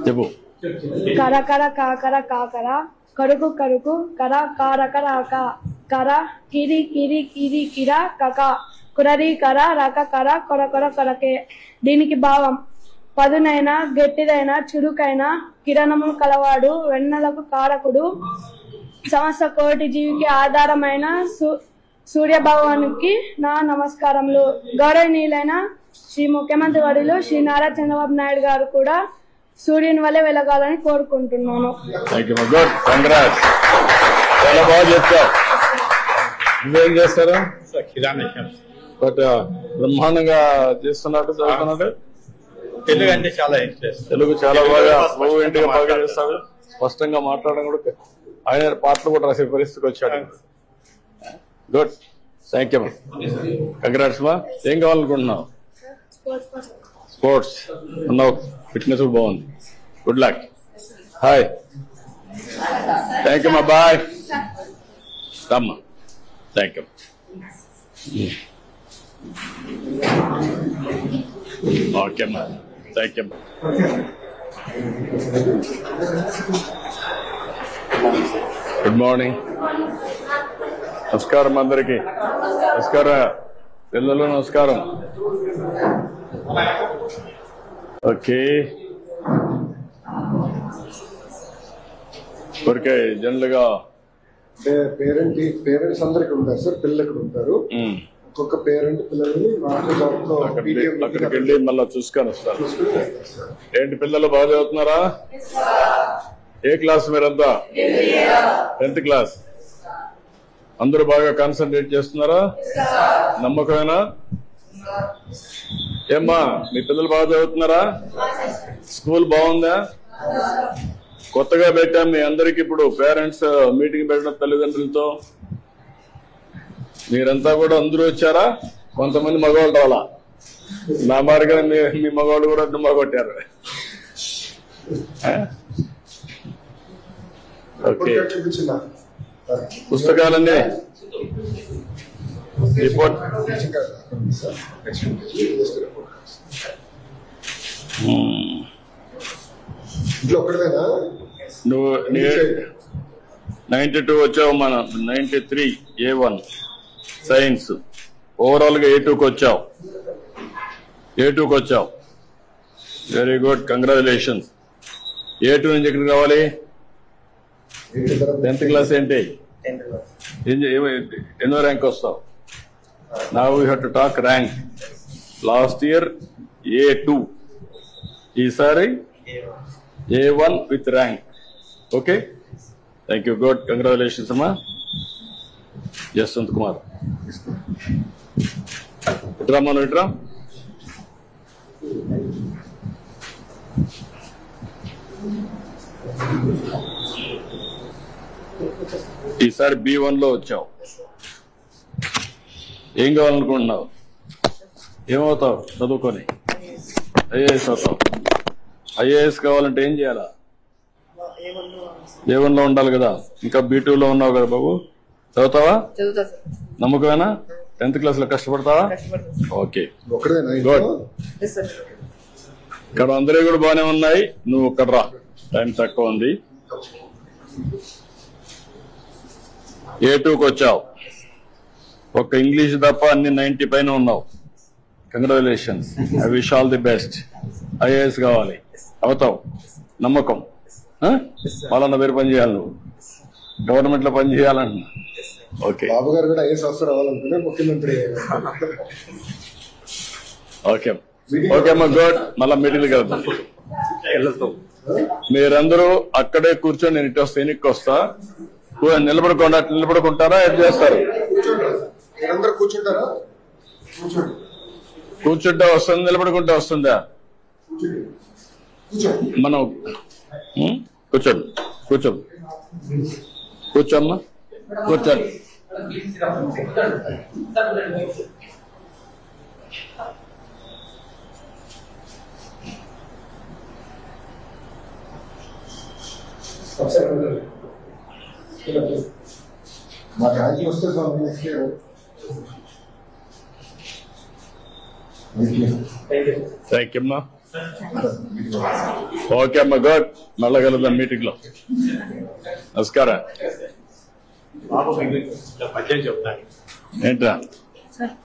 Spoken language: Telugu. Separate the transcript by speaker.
Speaker 1: చెప్పు.
Speaker 2: కర కర కాకర కాకర కరుకు కరుకు కర కారకర కర కిరి కిరి కిరి కిర కక కురరి కర రక కర కొర కొర కొరకే. దీనికి భావం పదునైన గట్టిదైన చురుకైన కిరణము కలవాడు వెన్నెలకు కారకుడు సమస్త కోటి జీవికి ఆధారమైన సూర్య భగవానికి నా నమస్కారములు. గౌరవనీయులైన శ్రీ ముఖ్యమంత్రి వర్యులు శ్రీ నారా చంద్రబాబు నాయుడు గారు కూడా సూర్యుని వల్లే వెలగాలని కోరుకుంటున్నాను.
Speaker 1: చాలా బాగా చెప్తావు. నువ్వేం చేస్తారా? బట్ బ్రహ్మాండంగా చేస్తున్నట్టు చదువుతున్నట్టు.
Speaker 3: తెలుగు అంటే చాలా ఇంట్రెస్ట్.
Speaker 1: తెలుగు చాలా బాగా ఫ్లూయెంట్గా బాగా చేస్తాడు. స్పష్టంగా మాట్లాడడం కూడా, ఆయన పాటలు కూడా రాసే పరిస్థితికి వచ్చాడు. గుడ్, థ్యాంక్ యూ మా. కంగ్రాట్స్ మా. ఏం కావాలనుకుంటున్నావు? స్పోర్ట్స్ ఉన్నావు, ఫిట్నెస్ కూడా బాగుంది. Good luck. Hi, thank you మా. బాయ్ రమ్మా. Thank you. ఓకే అమ్మా, థ్యాంక్ యూ. Good morning. నమస్కారం అందరికి. నమస్కారం పిల్లలు, నమస్కారం. ఓకే, ఊరికే జనరల్ గా
Speaker 4: పేరెంట్స్ అందరికి ఉంటారు సార్, పిల్లలు ఇక్కడ ఉంటారు. ఒక్కొక్క పేరెంట్ పిల్లల్ని
Speaker 1: అక్కడికి వెళ్ళి మళ్ళీ చూసుకొని వస్తారు. ఏంటి పిల్లలు బాగా చదువుతున్నారా? ఏ క్లాస్ మీరంతా? 10th class. అందరూ బాగా కాన్సన్ట్రేట్ చేస్తున్నారా? నమ్మకమేనా? ఏమ్మా, మీ పిల్లలు బాగా చదువుతున్నారా? స్కూల్ బాగుందా? కొత్తగా పెట్టాం మీ అందరికి ఇప్పుడు పేరెంట్స్ మీటింగ్ పెట్టడం తల్లిదండ్రులతో. మీరంతా కూడా అందరూ వచ్చారా? కొంతమంది మగవాళ్ళు రావాలా? నా మార్గం మీ మగవాళ్ళు కూడా డుమ్మా కొట్టారు. ఓకే, పుస్తకాలన్నీ రిపోర్ట్. నువ్వు 92 వచ్చావు, మన 93 A1 సైన్స్. ఓవరాల్ గా A2కి వచ్చావు. Very good, congratulations. A2 నుంచి ఎక్కడికి రావాలి? 10th class. ఏంటి ఎన్నో ర్యాంక్ వస్తావు? Now you have to talk rank. Last year A2, ఈసారి A1 with rank. Okay, thank you. Good, congratulations అమ్మా. జస్వంత్ కుమార్, ఇట్రా మనం, ఇట్రా. ఈసారి B1 లో వచ్చావు. ఏం కావాలనుకుంటున్నావు? ఏమవుతావు చదువుకొని? ఐఏఎస్ అవుతావు. ఐఏఎస్ కావాలంటే ఏం చేయాలా? A1 లో ఉండాలి కదా. ఇంకా B2 లో ఉన్నావు కదా బాబు. చదువుతావా? నమ్మకమేనా? 10th క్లాస్ లో కష్టపడతావా? Okay, good. ఇక్కడ అందరూ కూడా బాగానే ఉన్నాయి. నువ్వు ఇక్కడ రా, టైం తక్కువ ఉంది. A2కి వచ్చావు. ఒక్క ఇంగ్లీష్ తప్ప అన్ని 90 పైన ఉన్నావు. Congratulations. I wish all the best. IAS కావాలి, అవుతావు. నమ్మకం. వాళ్ళన్న పేరు పని చేయాలి, నువ్వు గవర్నమెంట్ లో పని చేయాలంటున్నా. ఓకే,
Speaker 4: బాబు గారు కూడా ఐఏఎస్ ఆఫీసర్ అవ్వాలనుకునే ముఖ్యమంత్రి.
Speaker 1: ఓకే ఓకే అమ్మా, గుడ్. మళ్ళా మీటింగ్కి వెళ్తాం. మీరందరూ అక్కడే కూర్చొని నేను ఇటు వస్తా, ఎన్నికకి వస్తా. నిలబడుకుంటారా? ఏం చేస్తారు? కూర్చుంటే వస్తుంది, నిలబడుకుంటే వస్తుందా? మనం కూర్చోండి, కూర్చోమ్మా, కూర్చోండి.
Speaker 4: మా ర్యాంకింగ్ వస్తే
Speaker 1: థ్యాంక్ యూ అమ్మా. ఓకే అమ్మ, గుడ్. మళ్ళా కలుద్దాం మీటింగ్ లో. నమస్కారం.
Speaker 3: బాబు మీకు పద్యం చెప్తాను.
Speaker 1: ఏంట్రా?
Speaker 2: సార్